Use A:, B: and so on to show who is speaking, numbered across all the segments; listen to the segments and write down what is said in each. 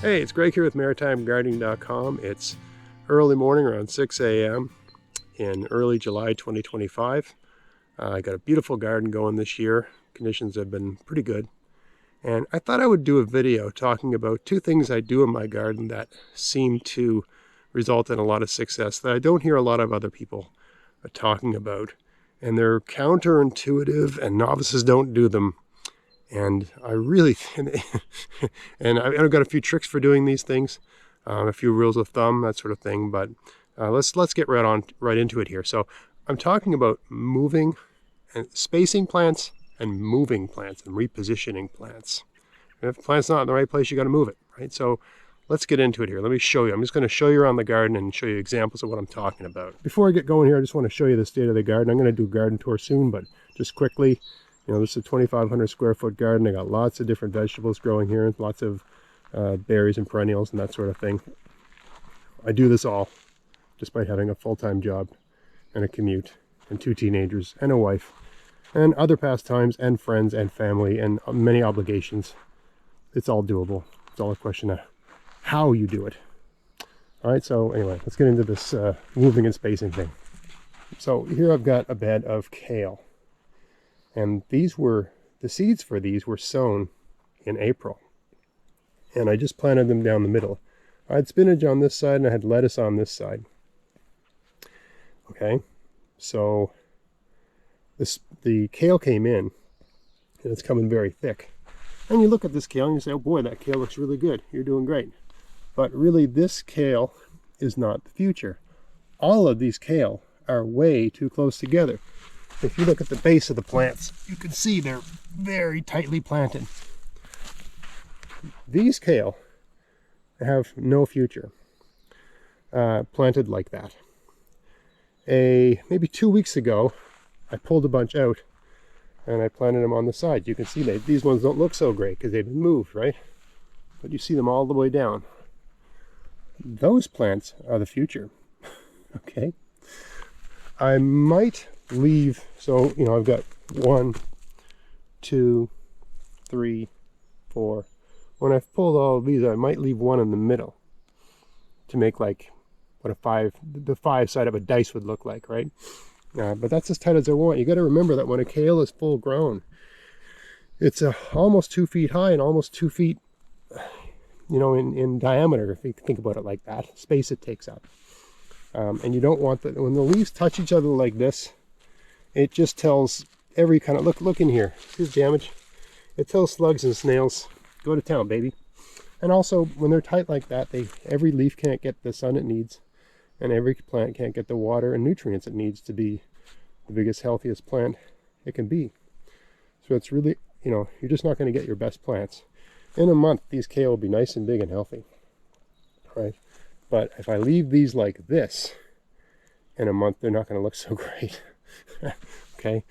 A: Hey, it's Greg here with MaritimeGardening.com. It's early morning around 6 a.m. in early July 2025. I got a beautiful garden going this year. Conditions have been pretty good. And I thought I would do a video talking about two things I do in my garden that seem to result in a lot of success that I don't hear a lot of other people talking about. And they're counterintuitive and novices don't do them. And I really, and I've got a few tricks for doing these things, a few rules of thumb, that sort of thing. But let's get right into it here. So I'm talking about moving and spacing plants and moving plants and repositioning plants. And if the plant's not in the right place, you got to move it, right? So let's get into it here. Let me show you. I'm just going to show you around the garden and show you examples of what I'm talking about. Before I get going here, I just want to show you the state of the garden. I'm going to do a garden tour soon, but just quickly. You know, this is a 2,500 square foot garden. I got lots of different vegetables growing here, lots of berries and perennials and that sort of thing. I do this all despite having a full-time job and a commute and 2 teenagers and a wife and other pastimes and friends and family and many obligations. It's all doable. It's all a question of how you do it. All right, so anyway, let's get into this moving and spacing thing. So here I've got a bed of kale. And the seeds for these were sown in April. And I just planted them down the middle. I had spinach on this side and I had lettuce on this side. Okay, so the kale came in and it's coming very thick. And you look at this kale and you say, oh boy, that kale looks really good. You're doing great. But really this kale is not the future. All of these kale are way too close together. If you look at the base of the plants, you can see they're very tightly planted. These kale have no future planted like that. Maybe 2 weeks ago, I pulled a bunch out and I planted them on the side. You can see these ones don't look so great because they've been moved, right? But you see them all the way down. Those plants are the future, okay? I might leave, so you know, I've got 1, 2, 3, 4. When I've pulled all of these, I might leave one in the middle to make like what the 5 side of a dice would look like, right? But that's as tight as I want. You got to remember that when a kale is full grown, it's almost 2 feet high and almost 2 feet, you know, in diameter, if you think about it like that, space it takes up. And you don't want that when the leaves touch each other like this. It just tells every kind of, look in here, here's damage. It tells slugs and snails, go to town, baby. And also, when they're tight like that, every leaf can't get the sun it needs, and every plant can't get the water and nutrients it needs to be the biggest, healthiest plant it can be. So it's really, you know, you're just not going to get your best plants. In a month, these kale will be nice and big and healthy, right? But if I leave these like this, in a month, they're not going to look so great. Okay,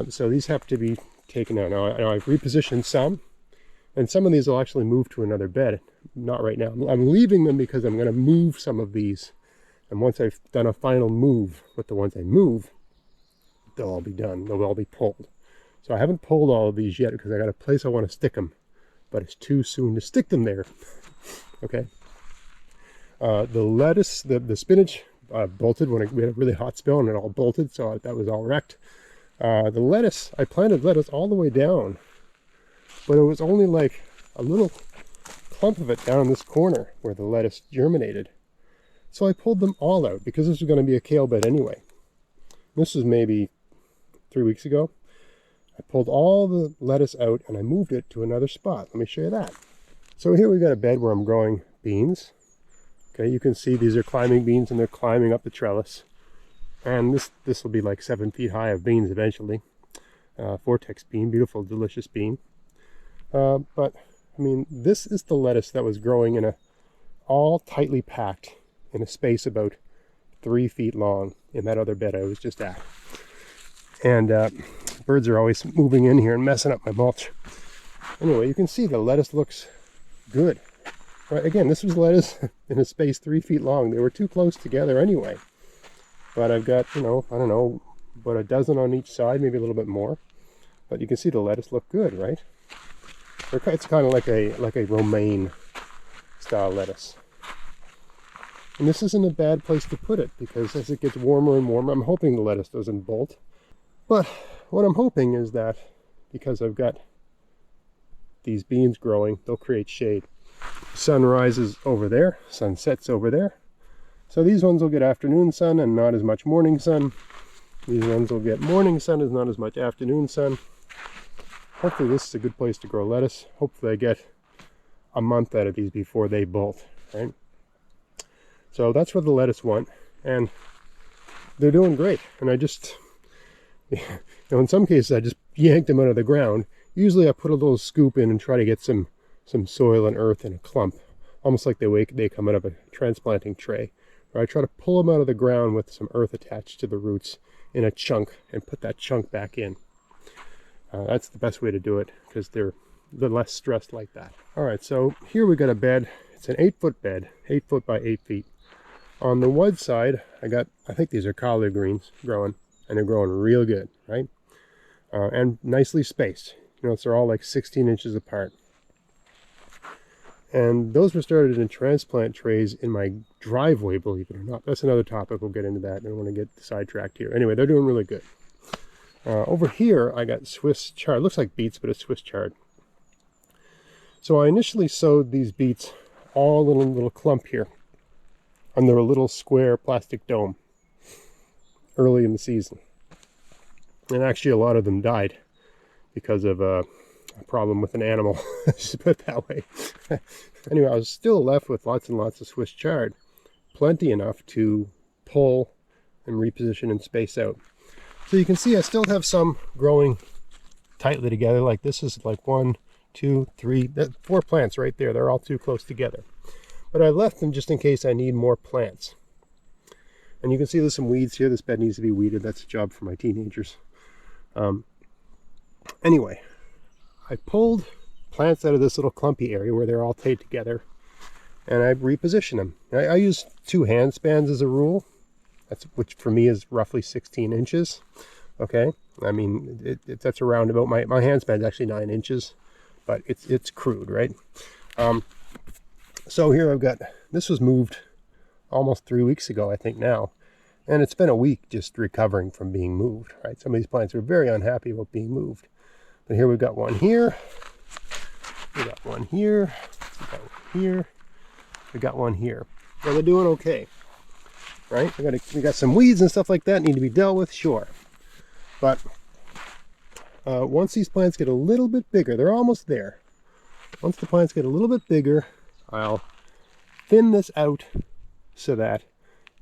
A: so these have to be taken out. Now I've repositioned some, and some of these will actually move to another bed. Not right now. I'm leaving them because I'm going to move some of these. And once I've done a final move with the ones I move, they'll all be done. They'll all be pulled. So I haven't pulled all of these yet because I got a place I want to stick them. But it's too soon to stick them there. Okay. The lettuce, the spinach, bolted when we had a really hot spell and it all bolted, so that was all wrecked. The lettuce, I planted lettuce all the way down, but it was only like a little clump of it down in this corner where the lettuce germinated. So I pulled them all out because this was going to be a kale bed anyway. This was maybe 3 weeks ago. I pulled all the lettuce out and I moved it to another spot. Let me show you that. So here we've got a bed where I'm growing beans. Okay, you can see these are climbing beans and they're climbing up the trellis. And this will be like 7 feet high of beans eventually. Vortex bean, beautiful, delicious bean. But, I mean, this is the lettuce that was growing in all tightly packed in a space about 3 feet long in that other bed I was just at. And birds are always moving in here and messing up my mulch. Anyway, you can see the lettuce looks good. Right, again, this was lettuce in a space 3 feet long. They were too close together anyway. But I've got, you know, I don't know, about a dozen on each side, maybe a little bit more. But you can see the lettuce look good, right? It's kind of like a romaine style style lettuce. And this isn't a bad place to put it, because as it gets warmer and warmer, I'm hoping the lettuce doesn't bolt. But what I'm hoping is that because I've got these beans growing, they'll create shade. Sun rises over there, sun sets over there. So these ones will get afternoon sun and not as much morning sun. These ones will get morning sun and not as much afternoon sun. Hopefully this is a good place to grow lettuce. Hopefully I get a month out of these before they bolt, right? So that's what the lettuce want, and they're doing great. And I just, in some cases I just yanked them out of the ground. Usually I put a little scoop in and try to get some soil and earth in a clump, almost like they come out of a transplanting tray. Or I try to pull them out of the ground with some earth attached to the roots in a chunk and put that chunk back in. That's the best way to do it, because they're less stressed like that. All right, so here we got a bed. It's an 8-foot bed, 8 foot by 8 feet. On the one side, I think these are collard greens growing, and they're growing real good, right? And nicely spaced. You know, so they're all like 16 inches apart. And those were started in transplant trays in my driveway, believe it or not. That's another topic. We'll get into that. I don't want to get sidetracked here. Anyway, they're doing really good. Over here, I got Swiss chard. Looks like beets, but it's Swiss chard. So I initially sowed these beets all in a little clump here under a little square plastic dome early in the season. And actually a lot of them died because of a problem with an animal, just put it that way. Anyway, I was still left with lots and lots of Swiss chard, plenty enough to pull and reposition and space out. So you can see I still have some growing tightly together. Like this is like 1, 2, 3, 4 plants right there. They're all too close together. But I left them just in case I need more plants. And you can see there's some weeds here. This bed needs to be weeded. That's a job for my teenagers. Anyway, I pulled plants out of this little clumpy area where they're all tied together, and I repositioned them. I use 2 hand spans as a rule, which for me is roughly 16 inches. Okay, I mean that's around about my hand span is actually 9 inches, but it's crude, right? So here I've got, this was moved almost 3 weeks ago, I think now, and it's been a week just recovering from being moved, right? Some of these plants are very unhappy about being moved. But here we've got one here, we got one here, we got one here, we got one here. Well, they're doing okay, right? We got some weeds and stuff like that need to be dealt with, sure. But once these plants get a little bit bigger, they're almost there. Once the plants get a little bit bigger, I'll thin this out so that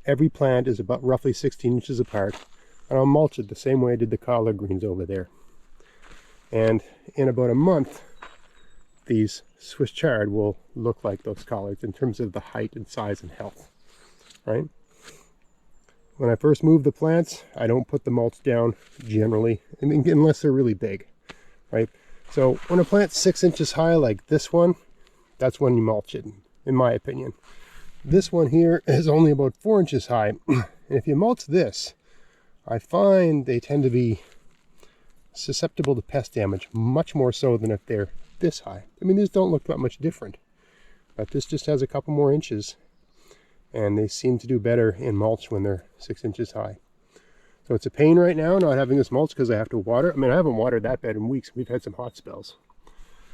A: every plant is about roughly 16 inches apart, and I'll mulch it the same way I did the collard greens over there. And in about a month, these Swiss chard will look like those collards in terms of the height and size and health, right? When I first move the plants, I don't put the mulch down generally, unless they're really big, right? So when a plant's 6 inches high like this one, that's when you mulch it, in my opinion. This one here is only about 4 inches high. And if you mulch this, I find they tend to be susceptible to pest damage, much more so than if they're this high. I mean, these don't look that much different, but this just has a couple more inches, and they seem to do better in mulch when they're 6 inches high. So it's a pain right now not having this mulch because I have to water. I mean, I haven't watered that bed in weeks. We've had some hot spells.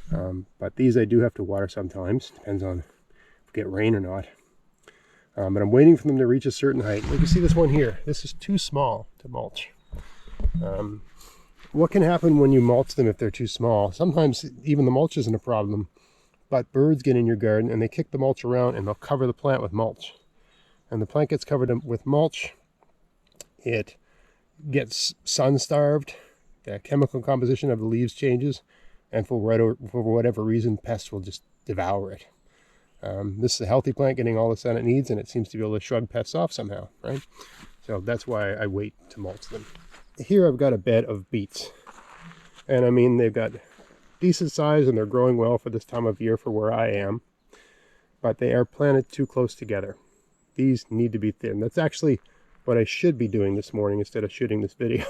A: But these I do have to water sometimes. Depends on if we get rain or not. But I'm waiting for them to reach a certain height. You can see this one here. This is too small to mulch. What can happen when you mulch them if they're too small? Sometimes even the mulch isn't a problem, but birds get in your garden and they kick the mulch around and they'll cover the plant with mulch. And the plant gets covered with mulch. It gets sun-starved. The chemical composition of the leaves changes. And for whatever reason, pests will just devour it. This is a healthy plant getting all the sun it needs, and it seems to be able to shrug pests off somehow, right? So that's why I wait to mulch them. Here I've got a bed of beets. And I mean, they've got decent size and they're growing well for this time of year for where I am. But they are planted too close together. These need to be thin. That's actually what I should be doing this morning instead of shooting this video.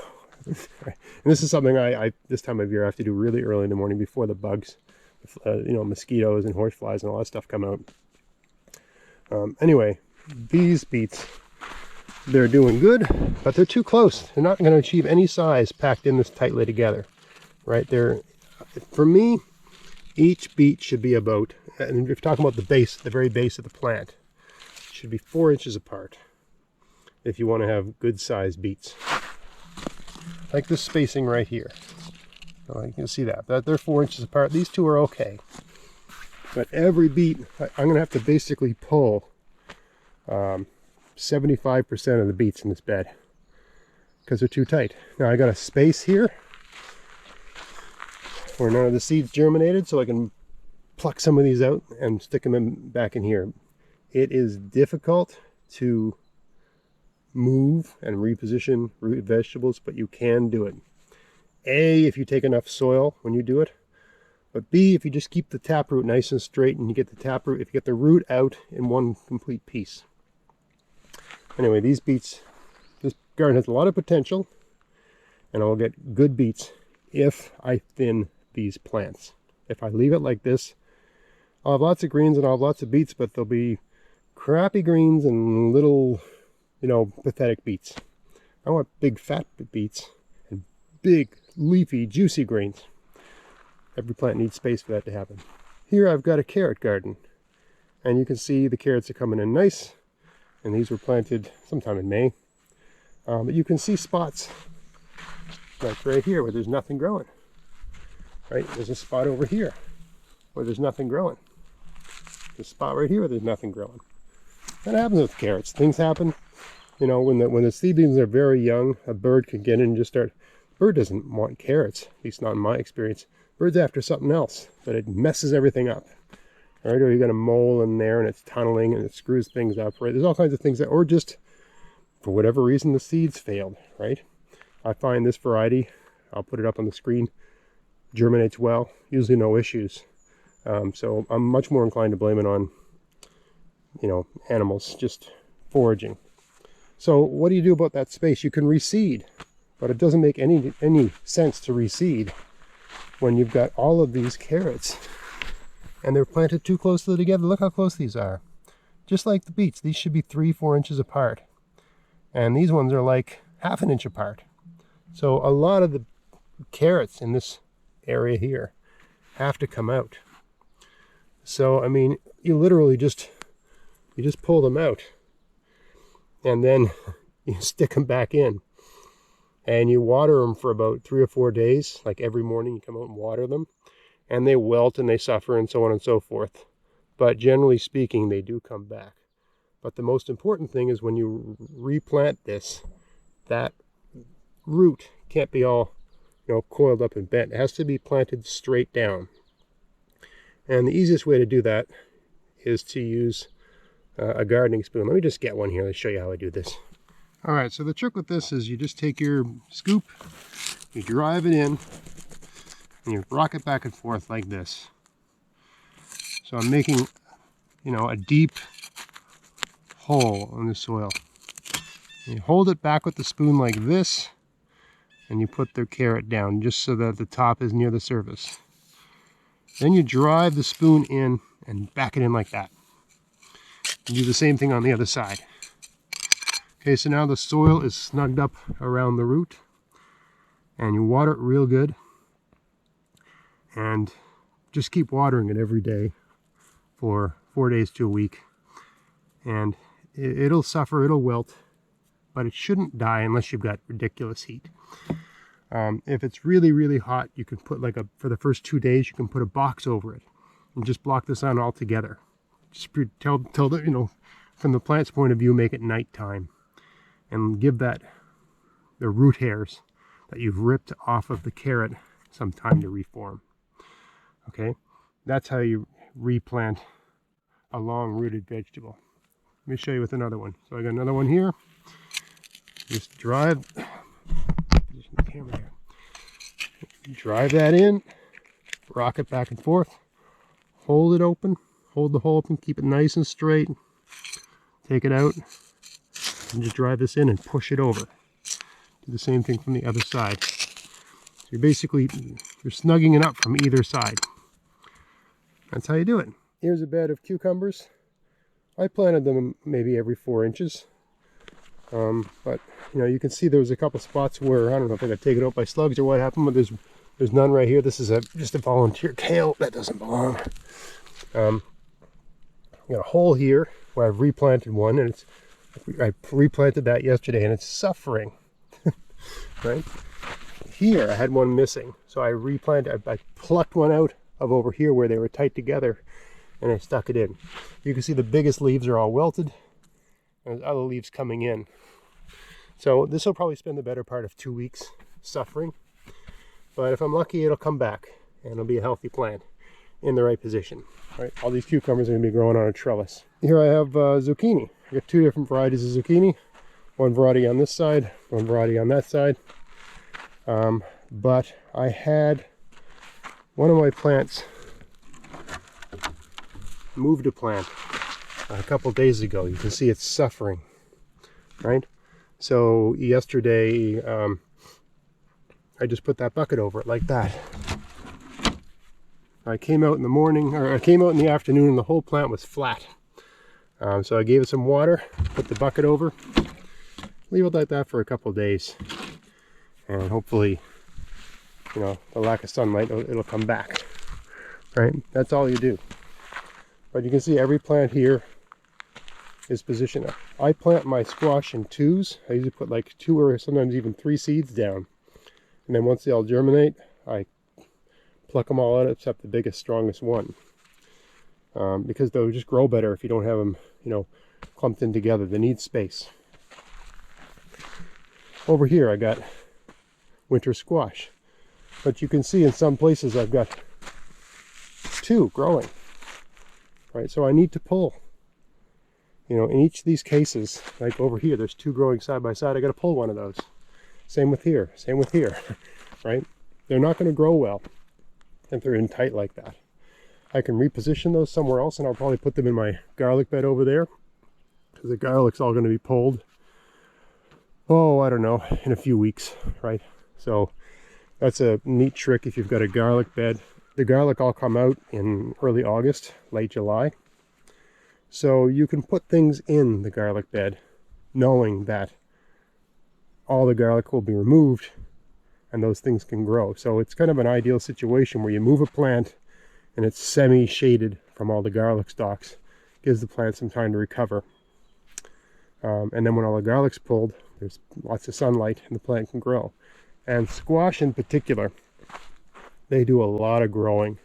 A: And this is something I this time of year I have to do really early in the morning before the bugs, you know, mosquitoes and horseflies and all that stuff come out. Anyway, these beets, they're doing good, but they're too close. They're not going to achieve any size packed in this tightly together, right? For me, each beet should be about, and if you're talking about the base, the very base of the plant, it should be 4 inches apart if you want to have good sized beets. Like this spacing right here. Oh, you can see that they're 4 inches apart. These two are okay. But every beet, I'm going to have to basically pull 75% of the beets in this bed because they're too tight. Now I got a space here where none of the seeds germinated, so I can pluck some of these out and stick them back in here. It is difficult to move and reposition root vegetables, but you can do it. A, if you take enough soil when you do it, but B, if you just keep the taproot nice and straight and you get the taproot, if you get the root out in one complete piece. Anyway, these beets, this garden has a lot of potential, and I'll get good beets if I thin these plants. If I leave it like this, I'll have lots of greens and I'll have lots of beets, but they'll be crappy greens and little, pathetic beets. I want big fat beets and big leafy juicy greens. Every plant needs space for that to happen. Here I've got a carrot garden, and you can see the carrots are coming in nice, and these were planted sometime in May. But you can see spots like right here where there's nothing growing. Right, there's a spot over here where there's nothing growing. There's a spot right here where there's nothing growing. That happens with carrots. Things happen, when the seedlings are very young, a bird can get in and just start. Bird doesn't want carrots, at least not in my experience. Bird's after something else, but it messes everything up. Right, or you got a mole in there and it's tunneling and it screws things up, right? There's all kinds of things that, or just for whatever reason the seeds failed, right? I find this variety, I'll put it up on the screen, germinates well, usually no issues. So I'm much more inclined to blame it on, animals, just foraging. So what do you do about that space? You can reseed, but it doesn't make any sense to reseed when you've got all of these carrots and they're planted too closely together. Look how close these are. Just like the beets, these should be 3-4 inches apart. And these ones are like ½ an inch apart. So a lot of the carrots in this area here have to come out. So, I mean, you literally just pull them out and then you stick them back in. And you water them for about 3 or 4 days, like every morning you come out and water them. And they wilt and they suffer and so on and so forth. But generally speaking, they do come back. But the most important thing is when you replant this, that root can't be all, coiled up and bent. It has to be planted straight down. And the easiest way to do that is to use a gardening spoon. Let me just get one here. Let's show you how I do this. All right, so the trick with this is you just take your scoop, you drive it in, and you rock it back and forth like this. So I'm making, a deep hole in the soil. And you hold it back with the spoon like this, and you put the carrot down just so that the top is near the surface. Then you drive the spoon in and back it in like that. And do the same thing on the other side. Okay, so now the soil is snugged up around the root, and you water it real good, and just keep watering it every day for 4 days to a week, and it'll suffer, it'll wilt, but it shouldn't die unless you've got ridiculous heat. If it's really, really hot, you can put for the first 2 days, you can put a box over it and just block the sun altogether. Just tell from the plant's point of view, make it nighttime. And give the root hairs that you've ripped off of the carrot some time to reform. Okay, that's how you replant a long-rooted vegetable. Let me show you with another one. So I got another one here. Just drive the camera there. Drive that in, rock it back and forth, hold it open, hold the hole open, keep it nice and straight. Take it out. And just drive this in and push it over. Do the same thing from the other side. So you're snugging it up from either side. That's how you do it. Here's a bed of cucumbers. I planted them maybe every 4 inches. But you know, you can see there was a couple spots where, I don't know if I got taken out by slugs or what happened, but there's none right here. This is just a volunteer kale that doesn't belong. I got a hole here where I've replanted one, and I replanted that yesterday, and it's suffering. Right here I had one missing, so I replanted. I plucked one out of over here where they were tight together, and I stuck it in. You can see the biggest leaves are all wilted, and there's other leaves coming in. So this will probably spend the better part of 2 weeks suffering, but if I'm lucky, it'll come back and it'll be a healthy plant in the right position. Right, all these cucumbers are going to be growing on a trellis. Here I have zucchini. I got 2 different varieties of zucchini. One variety on this side, one variety on that side. But I had one of my plants moved to plant a couple days ago. You can see it's suffering, right? So yesterday, I just put that bucket over it like that. I came out in the morning, or I came out in the afternoon, and the whole plant was flat. So I gave it some water, put the bucket over, leave it like that for a couple days, and hopefully, you know, the lack of sunlight, it'll come back. Right? That's all you do. But you can see every plant here is positioned. I plant my squash in 2s. I usually put like 2 or sometimes even 3 seeds down, and then once they all germinate, I pluck them all out except the biggest, strongest one, because they'll just grow better if you don't have them, you know, clumped in together. They need space. Over here I got winter squash, but you can see in some places I've got 2 growing. Right, so I need to pull. You know, in each of these cases, like over here, there's 2 growing side by side. I got to pull one of those. Same with here. Same with here. Right? They're not going to grow well if they're in tight like that. I can reposition those somewhere else, and I'll probably put them in my garlic bed over there, because the garlic's all going to be pulled, oh, I don't know, in a few weeks, right? So that's a neat trick if you've got a garlic bed. The garlic all come out in early August, late July. So you can put things in the garlic bed knowing that all the garlic will be removed and those things can grow. So it's kind of an ideal situation where you move a plant and it's semi-shaded from all the garlic stalks. Gives the plant some time to recover. And then when all the garlic's pulled, there's lots of sunlight and the plant can grow. And squash in particular, they do a lot of growing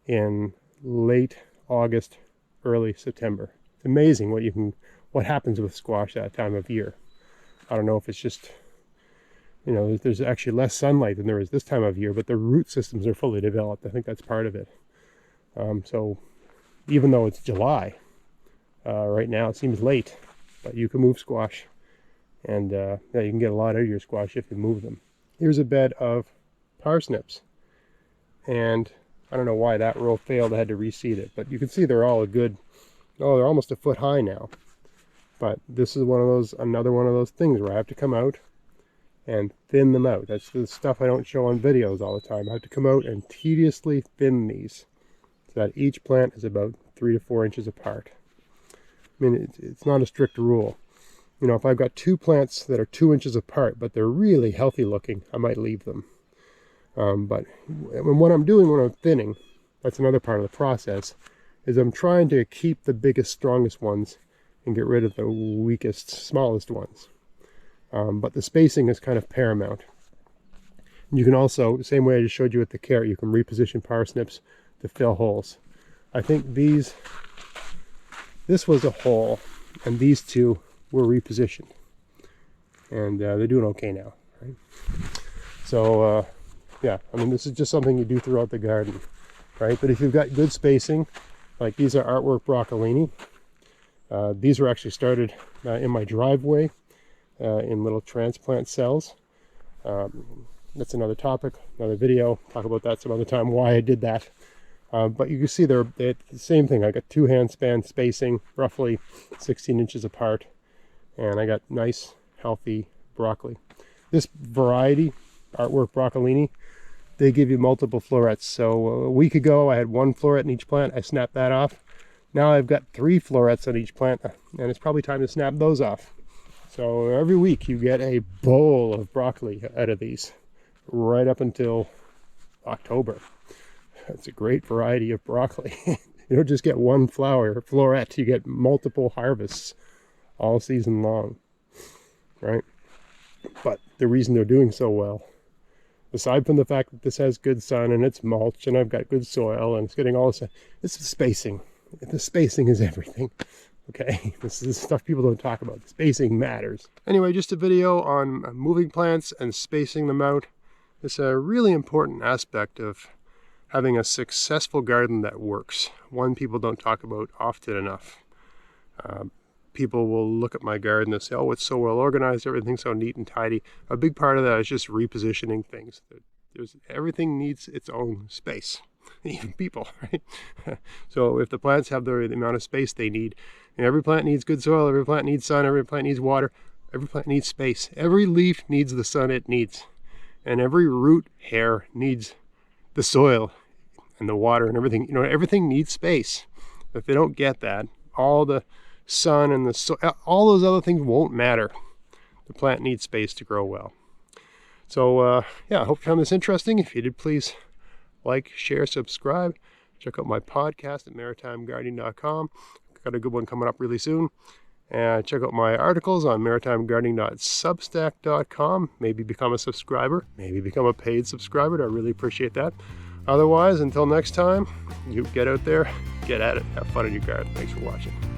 A: in late August, early September. It's amazing what happens with squash that time of year. I don't know if it's just, you know, there's actually less sunlight than there is this time of year, but the root systems are fully developed. I think that's part of it. So even though it's July, right now it seems late, but you can move squash, and yeah, you can get a lot out of your squash if you move them. Here's a bed of parsnips, and I don't know why that row failed. I had to reseed it, but you can see they're all they're almost a foot high now. But this is another one of those things where I have to come out and thin them out. That's the stuff I don't show on videos all the time. I have to come out and tediously thin these so that each plant is about 3 to 4 inches apart. I mean, it's not a strict rule. You know, if I've got 2 plants that are 2 inches apart, but they're really healthy looking, I might leave them. But what I'm doing when I'm thinning, that's another part of the process, is I'm trying to keep the biggest, strongest ones and get rid of the weakest, smallest ones. But the spacing is kind of paramount. You can also, the same way I just showed you with the carrot, you can reposition parsnips to fill holes. I think this was a hole, and these 2 were repositioned. And they're doing okay now, right? So, yeah, I mean, this is just something you do throughout the garden, right? But if you've got good spacing, like these are artwork broccolini. These were actually started in my driveway in little transplant cells. That's another topic, another video. Talk about that some other time, why I did that. But you can see they're the same thing. I got 2 hand span spacing, roughly 16 inches apart. And I got nice, healthy broccoli. This variety, artwork broccolini, they give you multiple florets. So a week ago I had 1 floret in each plant. I snapped that off. Now I've got 3 florets on each plant, and it's probably time to snap those off. So every week you get a bowl of broccoli out of these, right up until October. It's a great variety of broccoli. You don't just get one floret, you get multiple harvests all season long, right? But the reason they're doing so well, aside from the fact that this has good sun and it's mulch and I've got good soil and it's getting all this, it's the spacing. The spacing is everything. Okay, this is stuff people don't talk about. The spacing matters. Anyway, just a video on moving plants and spacing them out. It's a really important aspect of having a successful garden that works. One people don't talk about often enough. People will look at my garden and say, oh, it's so well organized, everything's so neat and tidy. A big part of that is just repositioning things. Everything needs its own space, even people, right? So if the plants have the amount of space they need, and every plant needs good soil, every plant needs sun, every plant needs water, every plant needs space. Every leaf needs the sun it needs, and every root hair needs the soil and the water and everything. You know, everything needs space. If they don't get that, all the sun and the soil, all those other things won't matter. The plant needs space to grow well. So yeah, I hope you found this interesting. If you did, please like, share, subscribe. Check out my podcast at maritimegardening.com. Got a good one coming up really soon. And check out my articles on maritimegardening.substack.com. Maybe become a subscriber, maybe become a paid subscriber. I really appreciate that. Otherwise, until next time, you get out there, get at it, have fun in your garden. Thanks for watching.